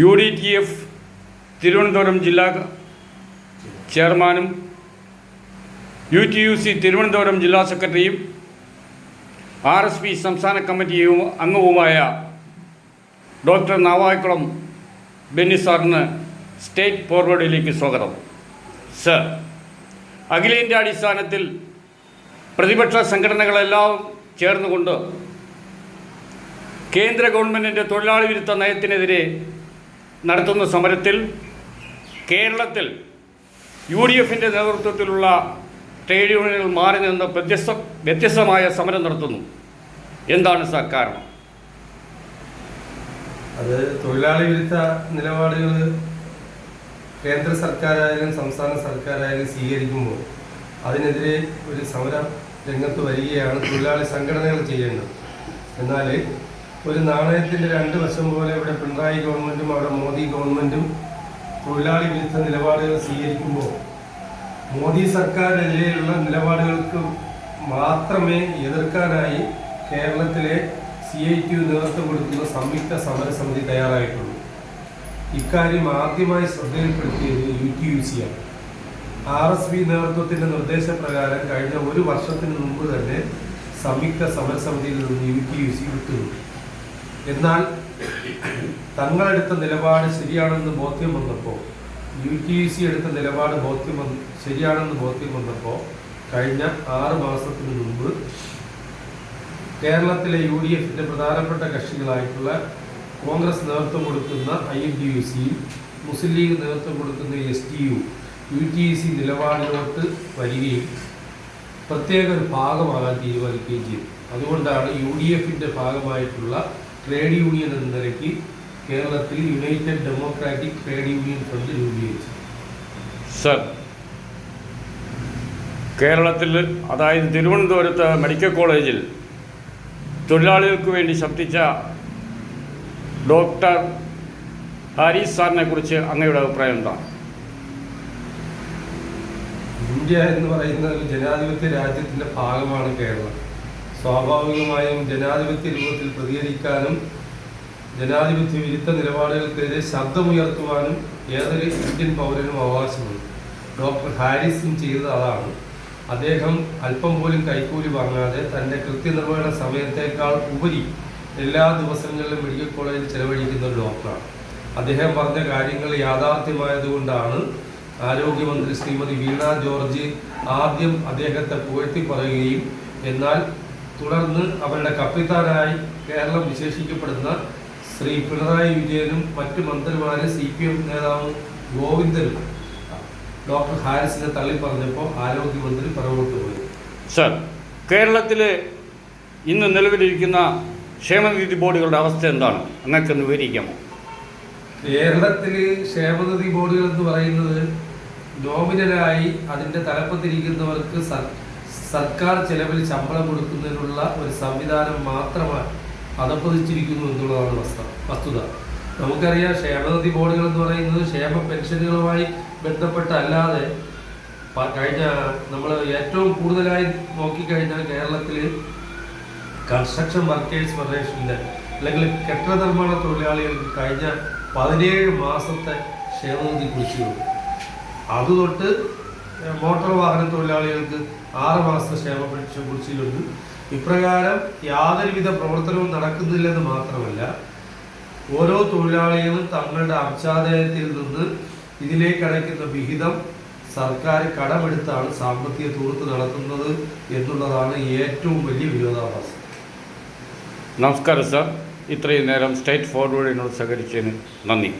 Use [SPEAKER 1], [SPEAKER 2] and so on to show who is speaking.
[SPEAKER 1] UDTF Thiruvananthapuram ജില്ലാ ചെയർമാനും UTUC Thiruvananthapuram ജില്ലാ സെക്രട്ടറിയും RSP സംസ്ഥാന കമ്മിറ്റി അംഗവുമായ ഡോക്ടർ നാവായിക്കുളം ബെന്നി സാറിന് സ്റ്റേറ്റ് ഫോർവേഡിലേക്ക് സ്വാഗതം. സർ, അഖിലേന്ത്യാ അടിസ്ഥാനത്തിൽ പ്രതിപക്ഷ സംഘടനകളെല്ലാം ചേർന്നുകൊണ്ട് കേന്ദ്ര ഗവൺമെൻറ്റിൻ്റെ തൊഴിലാളി വിരുദ്ധ നയത്തിനെതിരെ നടത്തുന്ന സമരത്തിൽ കേരളത്തിൽ UDFൻ്റെ നേതൃത്വത്തിലുള്ള ട്രേഡ് യൂണിയനുകൾ മാറി നിന്ന് വ്യത്യസ്തമായ സമരം നടത്തുന്നു. എന്താണ് സാർ കാരണം?
[SPEAKER 2] അത് തൊഴിലാളി വിരുദ്ധ നിലപാടുകൾ കേന്ദ്ര സർക്കാരായാലും സംസ്ഥാന സർക്കാരായാലും സ്വീകരിക്കുമ്പോൾ അതിനെതിരെ ഒരു സമര രംഗത്ത് വരികയാണ് തൊഴിലാളി സംഘടനകൾ ചെയ്യേണ്ടത്. എന്നാൽ ഒരു നാണയത്തിൻ്റെ രണ്ട് വശം പോലെ ഇവിടെ പിണറായി ഗവൺമെൻറ്റും അവിടെ മോദി ഗവൺമെൻറ്റും തൊഴിലാളി വിരുദ്ധ നിലപാടുകൾ സ്വീകരിക്കുമ്പോൾ മോദി സർക്കാരിനെതിരെയുള്ള നിലപാടുകൾക്ക് മാത്രമേ എതിർക്കാനായി കേരളത്തിലെ CITU നേതൃത്വം കൊടുക്കുന്ന സംയുക്ത സമരസമിതി തയ്യാറായിട്ടുള്ളൂ. ഇക്കാര്യം ആദ്യമായി ശ്രദ്ധയിൽപ്പെടുത്തിയത് UTUC-യാണ്. RSP നേതൃത്വത്തിൻ്റെ നിർദ്ദേശപ്രകാരം കഴിഞ്ഞ ഒരു വർഷത്തിന് മുമ്പ് തന്നെ സംയുക്ത സമരസമിതിയിൽ നിന്ന് UTUC വിട്ടുനിന്നു. എന്നാൽ തങ്ങളെടുത്ത നിലപാട് ശരിയാണെന്ന് ബോധ്യം വന്നപ്പോൾ UTUC എടുത്ത നിലപാട് ശരിയാണെന്ന് ബോധ്യം വന്നപ്പോൾ കഴിഞ്ഞ 6 മാസത്തിന് മുമ്പ് കേരളത്തിലെ UDFൻ്റെ പ്രധാനപ്പെട്ട കക്ഷികളായിട്ടുള്ള കോൺഗ്രസ് നേതൃത്വം കൊടുക്കുന്ന INTUC-യും മുസ്ലിം ലീഗ് നേതൃത്വം കൊടുക്കുന്ന STU UTUC നിലപാടിലോട്ട് വരികയും പ്രത്യേക ഒരു ഭാഗമാകാൻ തീരുമാനിക്കുകയും ചെയ്തു. അതുകൊണ്ടാണ് UDFൻ്റെ ഭാഗമായിട്ടുള്ള ട്രേഡ് യൂണിയൻ എന്ന നിലയ്ക്ക് കേരളത്തിൽ united democratic trade union front രൂപീകരിച്ചു.
[SPEAKER 1] സർ, കേരളത്തിൽ അതായത് തിരുവനന്തപുരത്ത് മെഡിക്കൽ കോളേജിൽ തൊഴിലാളികൾക്ക് വേണ്ടി ശബ്ദിച്ച ഡോക്ടർ ഹാരിസ് സാറിനെ കുറിച്ച് അങ്ങയുടെ അഭിപ്രായം എന്താണ്?
[SPEAKER 2] ഇന്ത്യ എന്ന് പറയുന്ന ഒരു ജനാധിപത്യ രാജ്യത്തിൻ്റെ ഭാഗമാണ് കേരളം. സ്വാഭാവികമായും ജനാധിപത്യ രൂപത്തിൽ പ്രതികരിക്കാനും ജനാധിപത്യ വിരുദ്ധ നിലപാടുകൾക്കെതിരെ ശബ്ദമുയർത്തുവാനും ഏതൊരു ഇന്ത്യൻ പൗരനും അവകാശമുണ്ട്. ഡോക്ടർ ഹാരിസും ചെയ്തത് അതാണ്. അദ്ദേഹം അല്പം പോലും കൈക്കൂലി വാങ്ങാതെ തൻ്റെ കൃത്യനിർവഹണ സമയത്തേക്കാൾ ഉപരി എല്ലാ ദിവസങ്ങളിലും മെഡിക്കൽ കോളേജിൽ ചെലവഴിക്കുന്ന ഒരു ഡോക്ടറാണ്. അദ്ദേഹം പറഞ്ഞ കാര്യങ്ങൾ യാഥാർത്ഥ്യമായതുകൊണ്ടാണ് ആരോഗ്യമന്ത്രി ശ്രീമതി വീണ ജോർജ് ആദ്യം അദ്ദേഹത്തെ പുകഴ്ത്തി പറയുകയും എന്നാൽ തുടർന്ന് അവരുടെ കപ്പിത്താനായി കേരളം വിശേഷിക്കപ്പെടുന്ന ശ്രീ പിണറായി വിജയനും മറ്റു മന്ത്രിമാരും CPM നേതാവ് ഗോവിന്ദനും ഡോക്ടർ ഹാരിസിനെ തള്ളി പറഞ്ഞപ്പോൾ ആരോഗ്യമന്ത്രി പുറകോട്ട് പോയി.
[SPEAKER 1] സർ, കേരളത്തിൽ ഇന്ന് നിലവിലിരിക്കുന്ന ക്ഷേമനിധി ബോർഡുകളുടെ അവസ്ഥ എന്താണ്? അങ്ങനെയൊക്കെ വിവരിക്കാമോ?
[SPEAKER 2] കേരളത്തിൽ ക്ഷേമനിധി ബോർഡുകൾ എന്ന് പറയുന്നത് നോമിനലായി അതിൻ്റെ തലപ്പത്തിരിക്കുന്നവർക്ക് സർക്കാർ ചെലവിൽ ശമ്പളം കൊടുക്കുന്നതിനുള്ള ഒരു സംവിധാനം മാത്രമാണ് അതപ്പതിച്ചിരിക്കുന്നു എന്നുള്ളതാണ് വസ്തുത. നമുക്കറിയാം, ക്ഷേമനിധി ബോർഡുകൾ എന്ന് പറയുന്നത് ക്ഷേമ പെൻഷനുകളുമായി ബന്ധപ്പെട്ടല്ലാതെ കഴിഞ്ഞ നമ്മൾ ഏറ്റവും കൂടുതലായി നോക്കിക്കഴിഞ്ഞാൽ കേരളത്തിൽ കൺസ്ട്രക്ഷൻ വർക്കേഴ്സ് ഫെഡറേഷൻ്റെ അല്ലെങ്കിൽ കെട്ടിട നിർമ്മാണ തൊഴിലാളികൾക്ക് കഴിഞ്ഞ 17 മാസത്തെ ക്ഷേമനിധി കുടിശ്ശികയുണ്ട്. അതുതൊട്ട് മോട്ടോർ വാഹന തൊഴിലാളികൾക്ക് 6 മാസത്തെ ക്ഷേമ പെൻഷൻ കുടിശ്ശികയുണ്ട്. ഇപ്രകാരം യാതൊരുവിധ പ്രവർത്തനവും നടക്കുന്നില്ലെന്ന് മാത്രമല്ല, ഓരോ തൊഴിലാളികളും തങ്ങളുടെ അർച്ചാദയത്തിൽ നിന്ന് ഇതിലേക്ക് അടയ്ക്കുന്ന വിഹിതം സർക്കാർ കടമെടുത്താണ് സാമ്പത്തിക തൂർത്ത് നടത്തുന്നത് എന്നുള്ളതാണ് ഏറ്റവും വലിയ വിരോധാഭാസം.
[SPEAKER 1] നമസ്കാരം സർ, ഇത്രയും നേരം സ്റ്റേറ്റ് ഫോർവേഡിനോട് സഹകരിച്ചതിന് നന്ദി.